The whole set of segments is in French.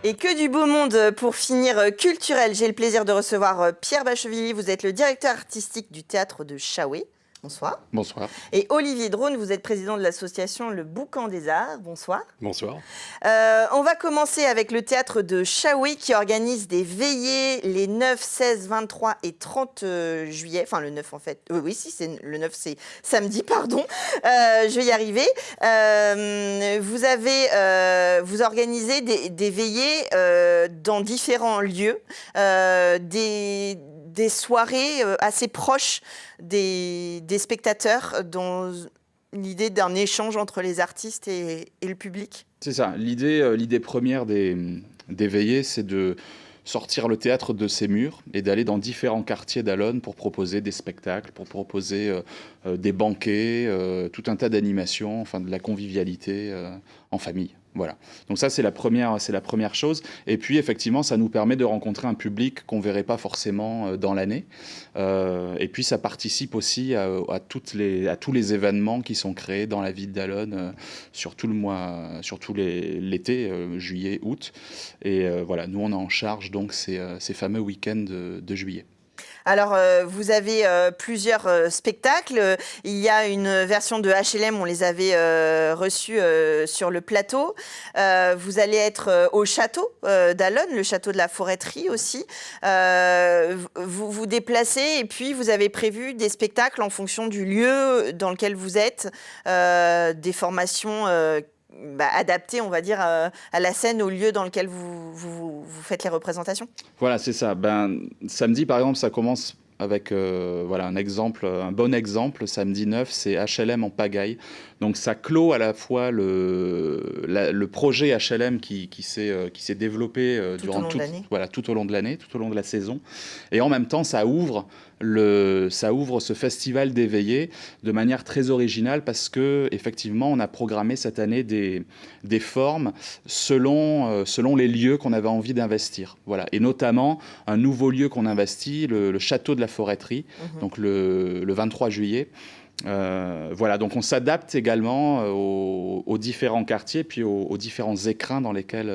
Et que du beau monde pour finir culturel. J'ai le plaisir de recevoir Pierre Bachevilly. Vous êtes le directeur artistique du théâtre de Chaoué. Bonsoir. Bonsoir. Et Olivier Drone, vous êtes président de l'association Le Boucan des Arts. Bonsoir. Bonsoir. On va commencer avec le théâtre de Chaoué qui organise des veillées les 9, 16, 23 et 30 juillet. Enfin, le 9 en fait. Oui, si, c'est le 9, c'est samedi, pardon. Je vais y arriver. Vous organisez des veillées dans différents lieux, des soirées assez proches des spectateurs, dans l'idée d'un échange entre les artistes et le public. C'est ça. L'idée première des veillées, c'est de sortir le théâtre de ses murs et d'aller dans différents quartiers d'Allonne pour proposer des spectacles, pour proposer des banquets, tout un tas d'animations, enfin de la convivialité en famille. Voilà. Donc ça, c'est la première chose. Et puis, effectivement, ça nous permet de rencontrer un public qu'on ne verrait pas forcément dans l'année. Et puis, ça participe aussi à tous les événements qui sont créés dans la ville d'Allonne sur tout le mois, surtout l'été, juillet, août. Et voilà, nous, on est en charge donc ces fameux week-ends de juillet. Alors, vous avez plusieurs spectacles. Il y a une version de HLM, on les avait reçus sur le plateau. Vous allez être au château d'Allonne, le château de la Forêterie aussi. Vous vous déplacez et puis vous avez prévu des spectacles en fonction du lieu dans lequel vous êtes, des formations adaptées, on va dire, à la scène, au lieu dans lequel vous faites les représentations. Voilà, c'est ça. Samedi, par exemple, ça commence avec un bon exemple. Samedi 9, c'est HLM en pagaille. Donc ça clôt à la fois le projet HLM qui s'est développé durant tout au long de l'année, tout au long de la saison. Et en même temps, ça ouvre ce festival des veillées de manière très originale parce que effectivement, on a programmé cette année des formes selon les lieux qu'on avait envie d'investir. Voilà. Et notamment un nouveau lieu qu'on investit, le château de la Forêterie, donc le 23 juillet. Voilà, donc on s'adapte également aux différents quartiers, puis aux différents écrins dans lesquels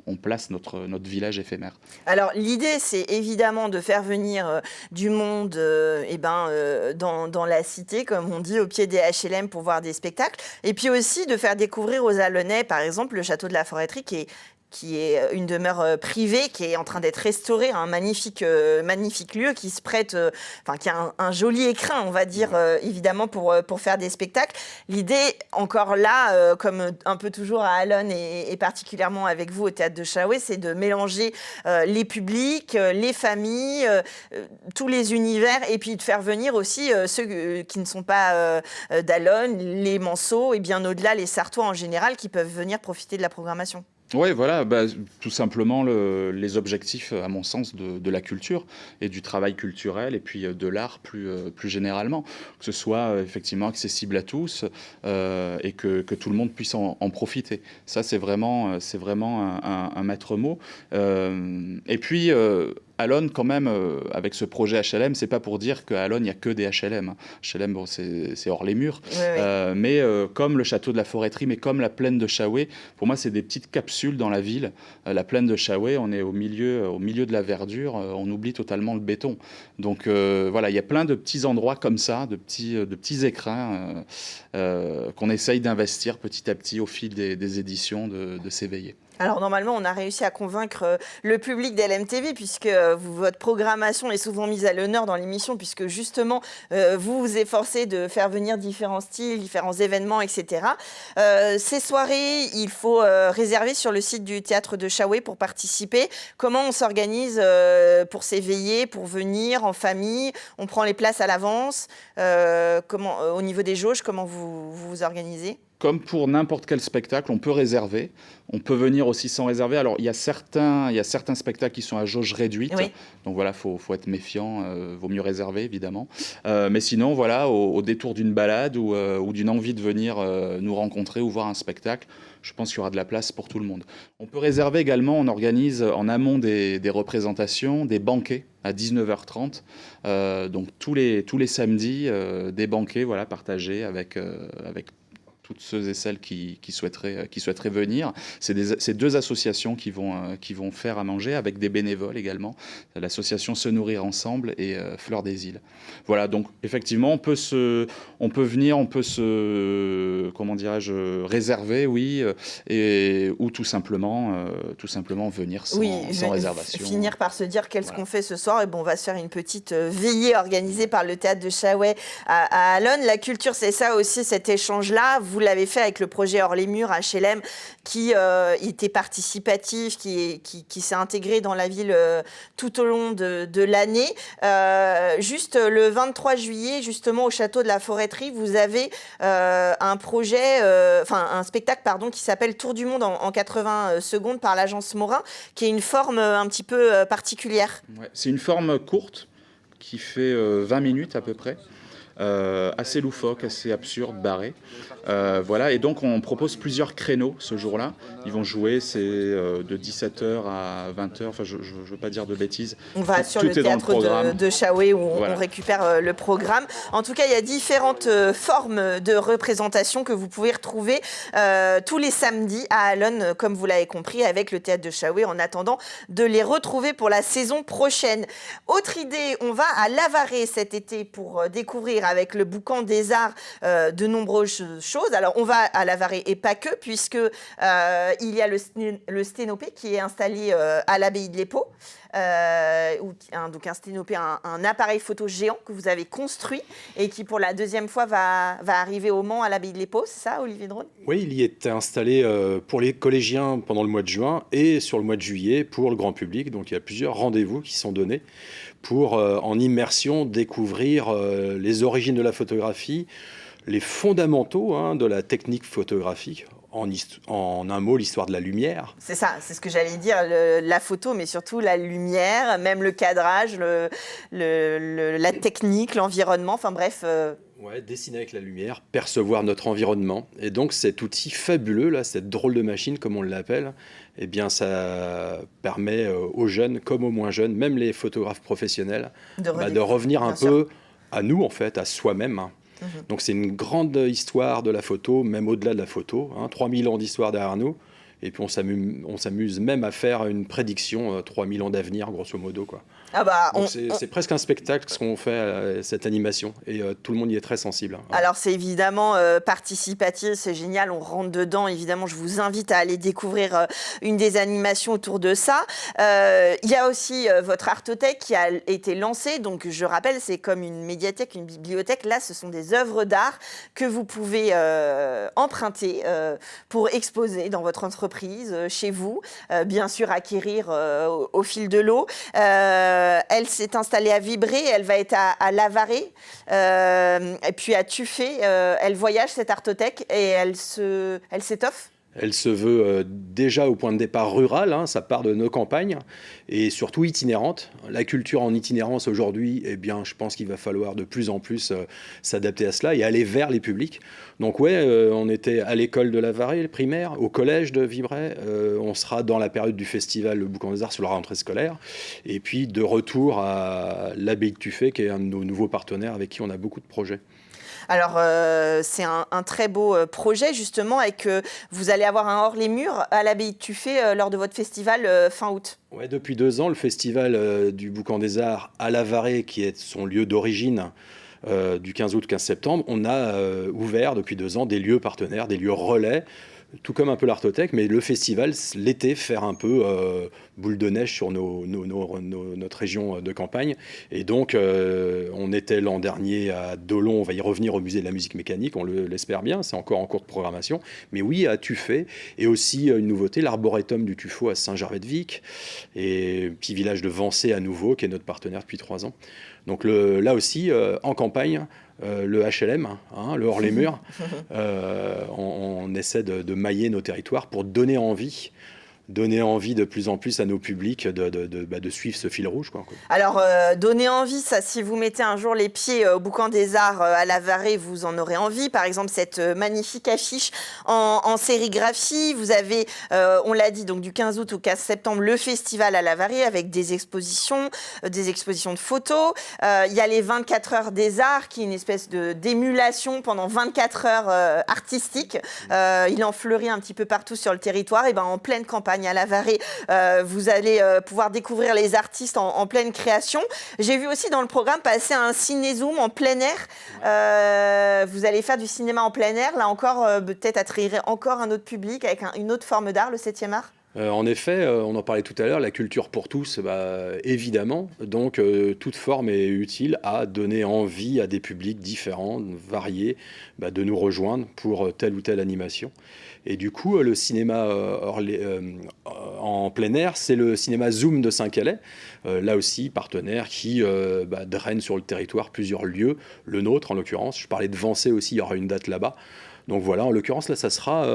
on place notre village éphémère. Alors l'idée, c'est évidemment de faire venir du monde dans la cité, comme on dit, au pied des HLM pour voir des spectacles, et puis aussi de faire découvrir aux Allonnais, par exemple, le château de la Forêterie qui est une demeure privée, qui est en train d'être restaurée, un magnifique lieu qui se prête, qui a un joli écrin, on va dire, évidemment, pour faire des spectacles. L'idée, encore là, comme un peu toujours à Allonne et particulièrement avec vous au Théâtre de Chaoué, c'est de mélanger les publics, les familles, tous les univers, et puis de faire venir aussi ceux qui ne sont pas d'Allonne, les Manceaux, et bien au-delà, les Sartois en général, qui peuvent venir profiter de la programmation. Oui, voilà, tout simplement les objectifs, à mon sens, de la culture et du travail culturel et puis de l'art plus généralement. Que ce soit effectivement accessible à tous et que tout le monde puisse en profiter. Ça, c'est vraiment un maître mot. Et puis, Allonne, quand même, avec ce projet HLM, c'est pas pour dire qu'à Allonne, il n'y a que des HLM. HLM, bon, c'est hors les murs. Oui. Mais comme le château de la Forêterie, mais comme la plaine de Chaoué, pour moi, c'est des petites capsules dans la ville. La plaine de Chaoué, on est au milieu de la verdure, on oublie totalement le béton. Donc voilà, il y a plein de petits endroits comme ça, de petits écrins qu'on essaye d'investir petit à petit au fil des éditions de ces veillées. Alors normalement, on a réussi à convaincre le public d'LMTV puisque votre programmation est souvent mise à l'honneur dans l'émission puisque justement, vous vous efforcez de faire venir différents styles, différents événements, etc. Ces soirées, il faut réserver sur le site du Théâtre de Chaoué pour participer. Comment on s'organise pour s'éveiller, pour venir en famille? On prend les places à l'avance. Au niveau des jauges, comment vous vous organisez? Comme pour n'importe quel spectacle, on peut réserver. On peut venir aussi sans réserver. Alors, il y a certains spectacles qui sont à jauge réduite. Oui. Donc voilà, faut être méfiant. Vaut mieux réserver, évidemment. Mais sinon, voilà, au détour d'une balade ou d'une envie de venir nous rencontrer ou voir un spectacle, je pense qu'il y aura de la place pour tout le monde. On peut réserver également. On organise en amont des représentations, des banquets à 19h30. Donc tous les samedis, des banquets, voilà, partagés avec toutes ceux et celles qui souhaiteraient venir. C'est 2 associations qui vont faire à manger avec des bénévoles également, l'association Se Nourrir Ensemble et Fleur des Îles. Voilà, donc effectivement, on peut venir, on peut réserver, oui, ou tout simplement venir sans réservation. Finir par se dire qu'est-ce qu'on fait ce soir, et bon, on va se faire une petite veillée organisée par le théâtre de Chaouet à Allonne. La culture, c'est ça aussi, cet échange-là. Vous l'avez fait avec le projet Hors les murs HLM, qui était participatif, qui s'est intégré dans la ville tout au long de l'année. Juste le 23 juillet, justement, au château de la Forêterie, vous avez un spectacle qui s'appelle Tour du monde en 80 secondes par l'agence Morin, qui est une forme un petit peu particulière. Ouais, c'est une forme courte qui fait 20 minutes à peu près. Assez loufoque, assez absurde, barré. Voilà, et donc on propose plusieurs créneaux ce jour-là. Ils vont jouer, c'est de 17h à 20h, enfin je ne veux pas dire de bêtises. On va sur le théâtre de Chaouet où on récupère le programme. En tout cas, il y a différentes formes de représentation que vous pouvez retrouver tous les samedis à Allonne, comme vous l'avez compris, avec le théâtre de Chaouet, en attendant de les retrouver pour la saison prochaine. Autre idée, on va à Lavaré cet été pour découvrir avec le Boucan des Arts de nombreuses choses. Alors, on va à Lavaré et pas que, puisque il y a le Sténopé qui est installé à l'abbaye de l'Épau. Donc un Sténopé, un appareil photo géant que vous avez construit et qui pour la 2e fois va arriver au Mans à l'abbaye de l'Épau, c'est ça, Olivier Drône ? Oui, il y est installé pour les collégiens pendant le mois de juin et sur le mois de juillet pour le grand public. Donc il y a plusieurs rendez-vous qui sont donnés pour en immersion découvrir les origines de la photographie, les fondamentaux de la technique photographique. En un mot, l'histoire de la lumière. C'est ça, c'est ce que j'allais dire, la photo, mais surtout la lumière, même le cadrage, la technique, l'environnement, enfin bref. Ouais, dessiner avec la lumière, percevoir notre environnement. Et donc cet outil fabuleux, là, cette drôle de machine, comme on l'appelle, eh bien, ça permet aux jeunes comme aux moins jeunes, même les photographes professionnels, de revenir un peu à nous, en fait, à soi-même. Donc c'est une grande histoire de la photo, même au-delà de la photo, 3000 ans d'histoire derrière nous, et puis on s'amuse même à faire une prédiction 3000 ans d'avenir, grosso modo, quoi. Donc c'est presque un spectacle ce qu'on fait, cette animation, et tout le monde y est très sensible. Alors c'est évidemment participatif, c'est génial, on rentre dedans, évidemment je vous invite à aller découvrir une des animations autour de ça. Il y a aussi votre Artothèque qui a été lancée, donc je rappelle c'est comme une médiathèque, une bibliothèque, là ce sont des œuvres d'art que vous pouvez emprunter pour exposer dans votre entreprise, chez vous, bien sûr acquérir au fil de l'eau. Elle s'est installée à Vibré, elle va être à Lavaré, et puis à Tuffet. Elle voyage, cette Artothèque, et elle s'étoffe. Elle se veut déjà au point de départ rural, ça part de nos campagnes, et surtout itinérante. La culture en itinérance aujourd'hui, eh bien, je pense qu'il va falloir de plus en plus s'adapter à cela et aller vers les publics. Donc on était à l'école de Lavaré, le primaire, au collège de Vibré. On sera dans la période du festival Le Boucan des Arts sur la rentrée scolaire. Et puis de retour à l'abbaye de Tuffet, qui est un de nos nouveaux partenaires avec qui on a beaucoup de projets. Alors, c'est un très beau projet, justement, et que vous allez avoir un hors les murs à l'abbaye de Tuffet lors de votre festival fin août. Ouais, depuis 2 ans, le festival du Boucan des Arts à Lavaré, qui est son lieu d'origine, du 15 août 15 septembre, on a ouvert depuis 2 ans des lieux partenaires, des lieux relais, tout comme un peu l'Artothèque, mais le festival, l'été, faire un peu boule de neige sur notre région de campagne. Et donc, on était l'an dernier à Dolon, on va y revenir au musée de la musique mécanique, on l'espère bien, c'est encore en cours de programmation. Mais oui, à Tuffet, et aussi une nouveauté, l'arboretum du Tuffeau à Saint-Gervais-de-Vic, et petit village de Vancé à nouveau, qui est notre partenaire depuis 3 ans. Donc là aussi, en campagne, le HLM, le hors les murs, on essaie de mailler nos territoires pour donner envie donner envie de plus en plus à nos publics de suivre ce fil rouge, quoi. Alors, donner envie, ça, si vous mettez un jour les pieds au Boucan des Arts à La Varrée, vous en aurez envie. Par exemple, cette magnifique affiche en sérigraphie. Vous avez, on l'a dit, donc du 15 août au 15 septembre, le festival à La Varrée avec des expositions de photos. Il y a les 24 heures des arts, qui est une espèce d'émulation pendant 24 heures artistiques. Il en fleurit un petit peu partout sur le territoire. Et ben, en pleine campagne à La Varrée, vous allez pouvoir découvrir les artistes en pleine création. J'ai vu aussi dans le programme passer un ciné-zoom en plein air. Vous allez faire du cinéma en plein air. Là encore, peut-être attirer encore un autre public avec une autre forme d'art, le 7e art. En effet, on en parlait tout à l'heure, la culture pour tous, évidemment. Donc, toute forme est utile à donner envie à des publics différents, variés, de nous rejoindre pour telle ou telle animation. Et du coup, le cinéma en plein air, c'est le cinéma Zoom de Saint-Calais, là aussi partenaire qui draine sur le territoire plusieurs lieux, le nôtre en l'occurrence. Je parlais de Vancé aussi, il y aura une date là-bas. Donc voilà, en l'occurrence, là, ça sera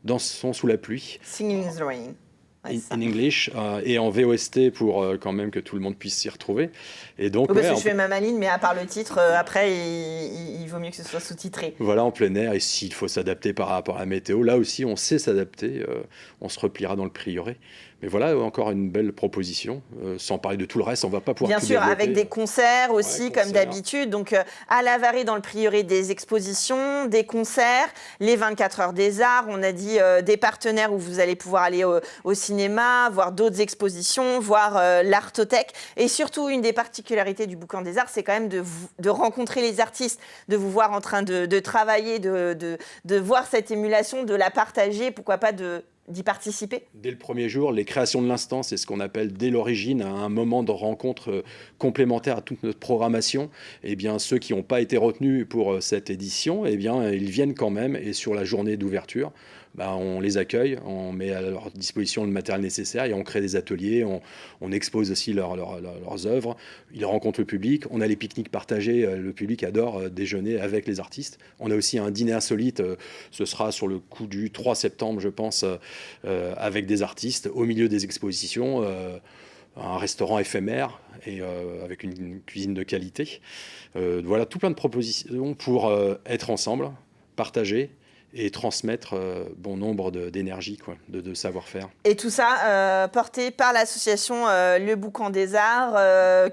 Dansons sous la pluie. Singing in the Rain. Ouais, In English et en VOST pour quand même que tout le monde puisse s'y retrouver. Et donc, parce que je fais ma maline, mais à part le titre, après, il vaut mieux que ce soit sous-titré. Voilà, en plein air. Et s'il faut s'adapter par rapport à la météo, là aussi, on sait s'adapter. On se repliera dans le prieuré. Mais voilà, encore une belle proposition. Sans parler de tout le reste, on ne va pas pouvoir tout développer. Bien sûr, avec des concerts aussi, comme d'habitude. Donc, à La Varrée, dans le prieuré, des expositions, des concerts, les 24 heures des arts. On a dit des partenaires où vous allez pouvoir aller au cinéma, voir d'autres expositions, voir l'Artothèque. Et surtout, une des particularités du Boucan des Arts, c'est quand même de rencontrer les artistes, de vous voir en train de travailler, de voir cette émulation, de la partager, pourquoi pas d'y participer. Dès le premier jour, les créations de l'instant, c'est ce qu'on appelle dès l'origine un moment de rencontre complémentaire à toute notre programmation. Eh bien, ceux qui n'ont pas été retenus pour cette édition, eh bien, ils viennent quand même. Et sur la journée d'ouverture, on les accueille, on met à leur disposition le matériel nécessaire et on crée des ateliers, on expose aussi leurs œuvres, ils rencontrent le public, on a les pique-niques partagés, le public adore déjeuner avec les artistes. On a aussi un dîner insolite, ce sera sur le coup du 3 septembre, je pense, avec des artistes au milieu des expositions, un restaurant éphémère et avec une cuisine de qualité. Voilà, tout plein de propositions pour être ensemble, partager et transmettre bon nombre d'énergie, de savoir-faire. Et tout ça porté par l'association Le Boucan des Arts,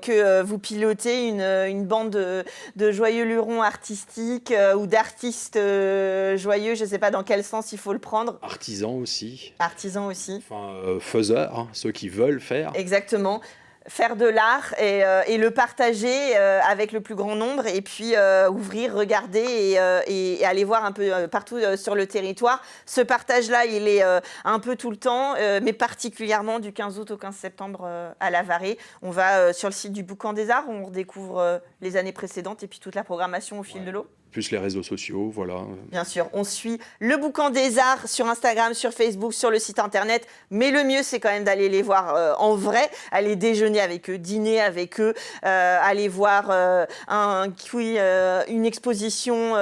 que vous pilotez une bande de joyeux lurons artistiques ou d'artistes joyeux, je ne sais pas dans quel sens il faut le prendre. Artisans aussi. Artisans aussi. Enfin, faiseurs, ceux qui veulent faire. Exactement. Faire de l'art et le partager avec le plus grand nombre et puis ouvrir, regarder et aller voir un peu partout sur le territoire. Ce partage-là, il est un peu tout le temps, mais particulièrement du 15 août au 15 septembre à La Varrée. On va sur le site du Boucan des Arts, où on redécouvre les années précédentes et puis toute la programmation au fil de l'eau. Plus les réseaux sociaux, voilà. Bien sûr, on suit le Boucan des Arts sur Instagram, sur Facebook, sur le site internet. Mais le mieux, c'est quand même d'aller les voir en vrai, aller déjeuner avec eux, dîner avec eux, aller voir une exposition,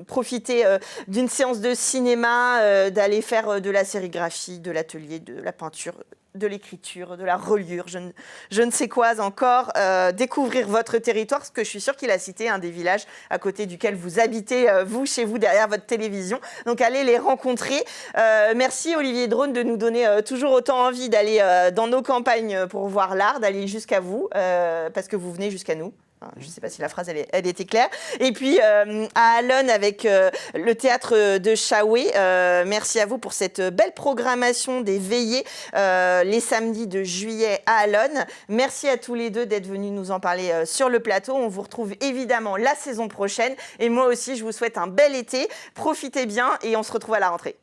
profiter d'une séance de cinéma, d'aller faire de la sérigraphie, de l'atelier, de la peinture, de l'écriture, de la reliure, je ne sais quoi encore, découvrir votre territoire, parce que je suis sûre qu'il a cité un des villages à côté duquel vous habitez, vous, chez vous, derrière votre télévision. Donc, allez les rencontrer. Merci, Olivier Drone, de nous donner toujours autant envie d'aller dans nos campagnes pour voir l'art, d'aller jusqu'à vous, parce que vous venez jusqu'à nous. Je ne sais pas si la phrase elle était claire. Et puis à Allonne avec le théâtre de Chaoué, merci à vous pour cette belle programmation des veillées les samedis de juillet à Allonne. Merci à tous les deux d'être venus nous en parler sur le plateau. On vous retrouve évidemment la saison prochaine. Et moi aussi, je vous souhaite un bel été. Profitez bien et on se retrouve à la rentrée.